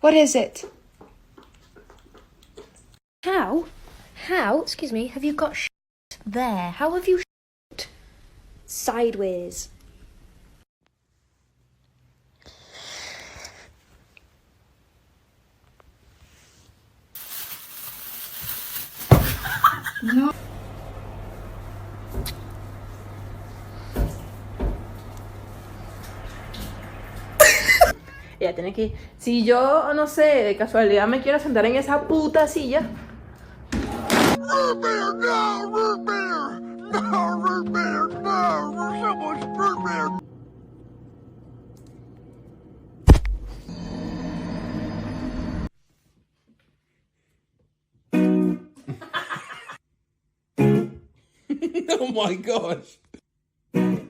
What is it? How, excuse me, have you got there? How have you sideways? No. Ella tiene que... Si yo, no sé, de casualidad me quiero sentar en esa puta silla... Root beer, no! Root beer! No, root beer, no! There's so much root beer! Oh my gosh.